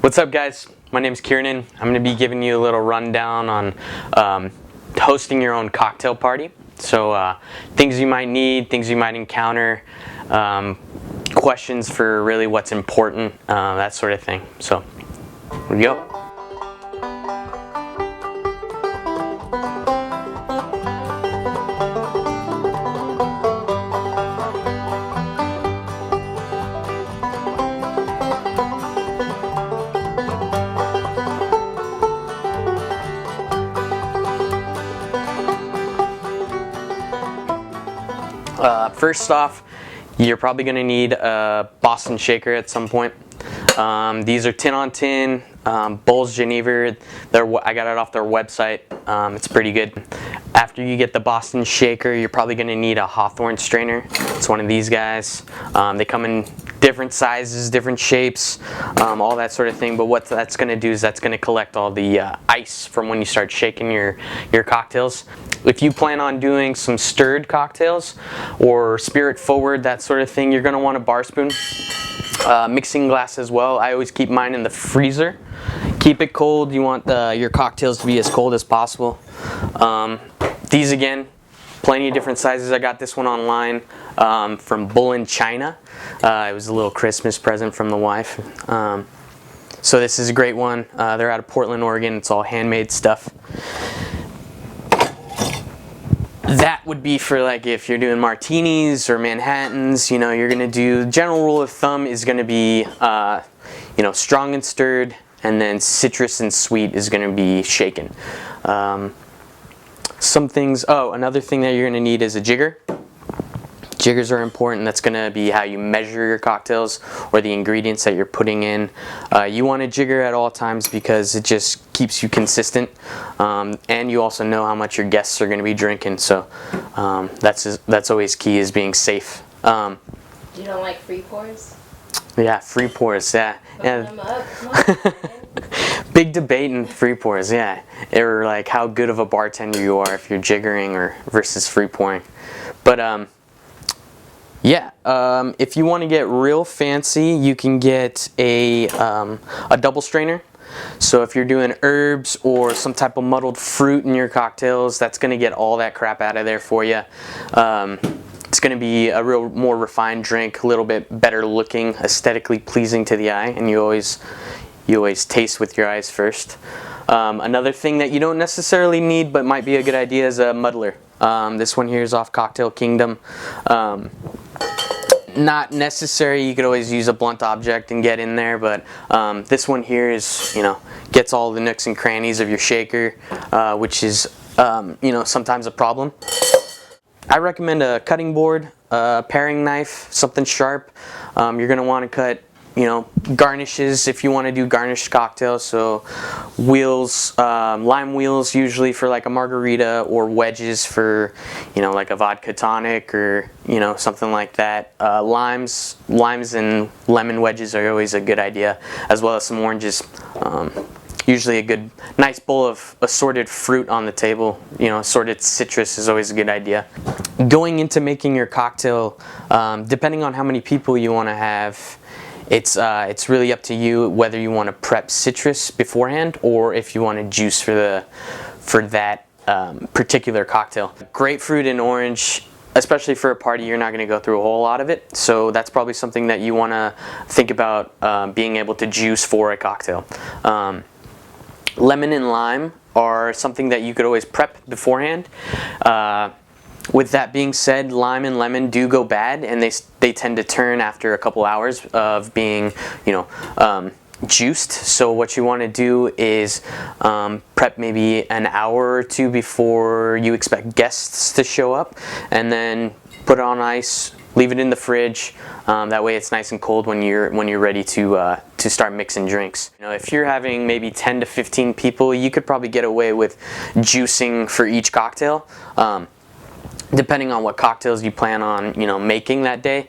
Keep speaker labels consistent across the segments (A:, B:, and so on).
A: What's up, guys? My name's Kieran. I'm going to be giving you a little rundown on hosting your own cocktail party. So things you might need, things you might encounter, questions for really what's important, that sort of thing. So here we go. First off, you're probably going to need a Boston shaker at some point. These are tin on tin, Bowls Geneva. I got it off their website. It's pretty good. After you get the Boston shaker, you're probably going to need a Hawthorne strainer. It's one of these guys. They come in different sizes, different shapes, all that sort of thing. But what that's going to do is that's going to collect all the ice from when you start shaking your cocktails. If you plan on doing some stirred cocktails or spirit forward, that sort of thing, you're going to want a bar spoon. Mixing glass as well. I always keep mine in the freezer. Keep it cold. You want your cocktails to be as cold as possible. These again, plenty of different sizes. I got this one online from Bull in China. It was a little Christmas present from the wife. So this is a great one. They're out of Portland, Oregon. It's all handmade stuff. That would be for like if you're doing martinis or Manhattans. You know, you're gonna do. General rule of thumb is gonna be, strong and stirred, and then citrus and sweet is gonna be shaken. Some things. Oh, another thing that you're gonna need is a jigger. Jiggers are important. That's going to be how you measure your cocktails or the ingredients that you're putting in. You want a jigger at all times because it just keeps you consistent, and you also know how much your guests are going to be drinking. So that's always key, is being safe.
B: You don't like free pours?
A: Yeah, free pours. Yeah.
B: Them up. Come on.
A: Big debate in free pours. Yeah, or like how good of a bartender you are if you're jiggering or versus free pouring. But if you want to get real fancy, you can get a double strainer. So if you're doing herbs or some type of muddled fruit in your cocktails, that's going to get all that crap out of there for you. It's going to be a real more refined drink, a little bit better looking, aesthetically pleasing to the eye, and you always taste with your eyes first. Another thing that you don't necessarily need but might be a good idea is a muddler. This one here is off Cocktail Kingdom. Not necessary. You could always use a blunt object and get in there, but this one here is, gets all the nooks and crannies of your shaker, which is, sometimes a problem. I recommend a cutting board, a paring knife, something sharp. You're going to want to cut, garnishes if you want to do garnished cocktails. So wheels, lime wheels usually for like a margarita, or wedges for, like a vodka tonic or, something like that. Limes and lemon wedges are always a good idea, as well as some oranges. Usually a good, nice bowl of assorted fruit on the table. Assorted citrus is always a good idea. Going into making your cocktail, depending on how many people you want to have, it's really up to you whether you want to prep citrus beforehand or if you want to juice for that particular cocktail. Grapefruit and orange, especially for a party, you're not going to go through a whole lot of it. So that's probably something that you want to think about being able to juice for a cocktail. Lemon and lime are something that you could always prep beforehand. With that being said, lime and lemon do go bad, and they tend to turn after a couple hours of being, juiced. So what you want to do is prep maybe an hour or two before you expect guests to show up, and then put it on ice, leave it in the fridge. That way it's nice and cold when you're ready to start mixing drinks. If you're having maybe 10 to 15 people, you could probably get away with juicing for each cocktail. Depending on what cocktails you plan on, making that day.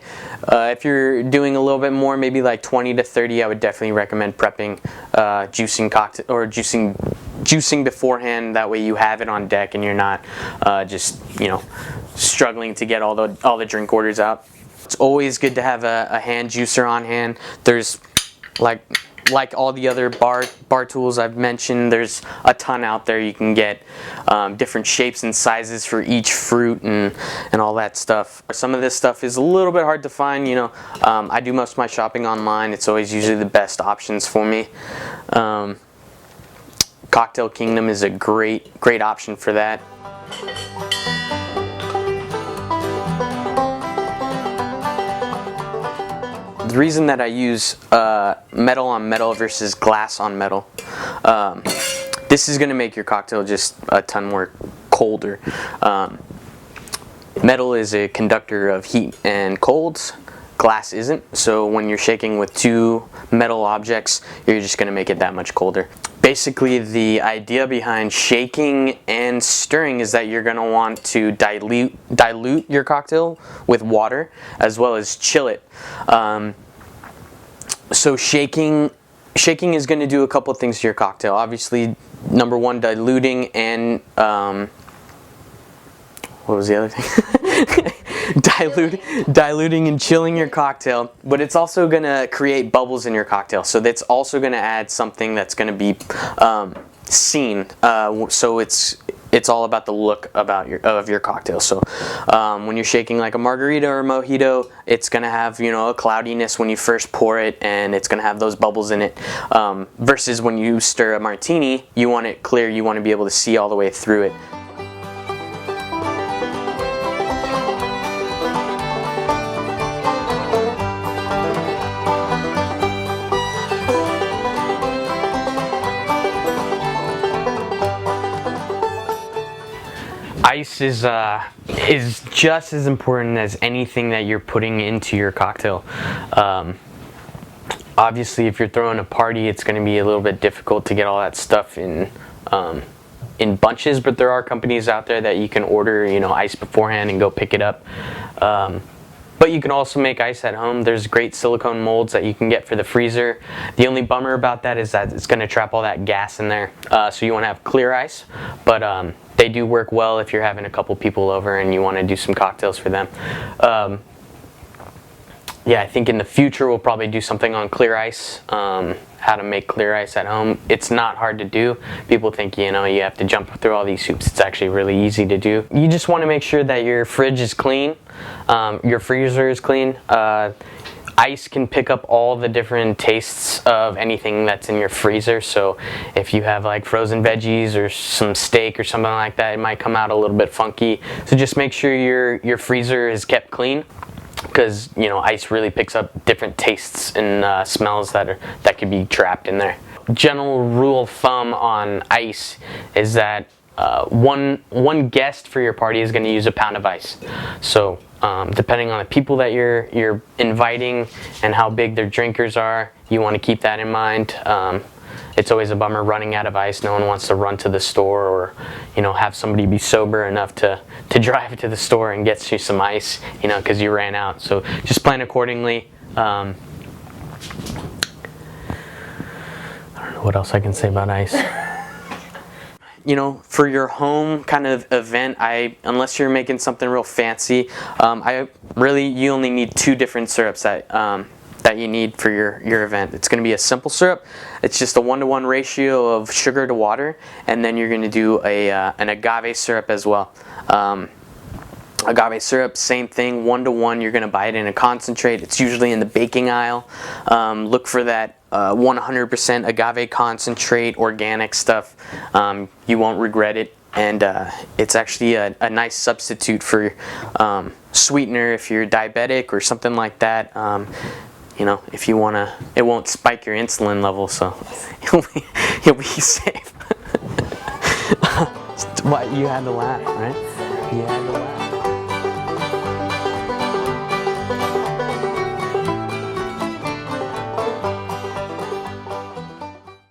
A: If you're doing a little bit more, maybe like 20 to 30, I would definitely recommend prepping juicing cocktail or juicing beforehand. That way you have it on deck and you're not just struggling to get all the drink orders out. It's always good to have a hand juicer on hand. There's like like all the other bar tools I've mentioned, there's a ton out there. You can get different shapes and sizes for each fruit and all that stuff. Some of this stuff is a little bit hard to find. You know, I do most of my shopping online. It's always usually the best options for me. Cocktail Kingdom is a great option for that. The reason that I use metal on metal versus glass on metal, this is going to make your cocktail just a ton more colder. Metal is a conductor of heat and colds. Glass isn't, so when you're shaking with two metal objects, you're just going to make it that much colder. Basically, the idea behind shaking and stirring is that you're going to want to dilute your cocktail with water as well as chill it. So shaking is going to do a couple things to your cocktail. Obviously, number one, diluting and what was the other thing? Diluting and chilling your cocktail, but it's also going to create bubbles in your cocktail. So that's also going to add something that's going to be seen. So it's all about the look of your cocktail. So when you're shaking like a margarita or a mojito, it's going to have, you know, a cloudiness when you first pour it, and it's going to have those bubbles in it. Versus when you stir a martini, you want it clear. You want to be able to see all the way through it. Ice is just as important as anything that you're putting into your cocktail. Obviously, if you're throwing a party, it's going to be a little bit difficult to get all that stuff in bunches. But there are companies out there that you can order, you know, ice beforehand and go pick it up. But you can also make ice at home. There's great silicone molds that you can get for the freezer. The only bummer about that is that it's going to trap all that gas in there. So you want to have clear ice, but they do work well if you're having a couple people over and you want to do some cocktails for them. Yeah, I think in the future we'll probably do something on clear ice, how to make clear ice at home. It's not hard to do. People think, you know, you have to jump through all these hoops. It's actually really easy to do. You just want to make sure that your fridge is clean, your freezer is clean. Ice can pick up all the different tastes of anything that's in your freezer. So if you have like frozen veggies or some steak or something like that, it might come out a little bit funky. So just make sure your freezer is kept clean, because, you know, ice really picks up different tastes and smells that could be trapped in there. General rule of thumb on ice is that one guest for your party is going to use a pound of ice. So depending on the people that you're inviting and how big their drinkers are, you want to keep that in mind. It's always a bummer running out of ice. No one wants to run to the store or, you know, have somebody be sober enough to drive to the store and get you some ice, you know, because you ran out. So just plan accordingly. I don't know what else I can say about ice. You know, for your home kind of event, unless you're making something real fancy, you only need two different syrups that you need for your event. It's going to be a simple syrup. It's just a 1-to-1 ratio of sugar to water, and then you're going to do an agave syrup as well. Agave syrup, same thing, 1-to-1. You're going to buy it in a concentrate. It's usually in the baking aisle. Look for that 100% agave concentrate, organic stuff. You won't regret it, and it's actually a nice substitute for sweetener if you're diabetic or something like that. You know, if you want to, it won't spike your insulin level, so you'll be safe. What, you had to laugh, right? You had to laugh.